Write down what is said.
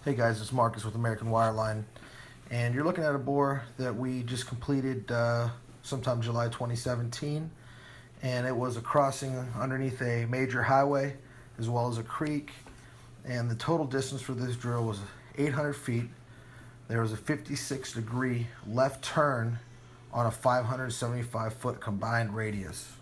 Hey guys, it's Marcus with American Wireline, and you're looking at a bore that we just completed sometime July 2017, and it was a crossing underneath a major highway as well as a creek, and the total distance for this drill was 800 feet. There was a 56-degree left turn on a 575-foot combined radius.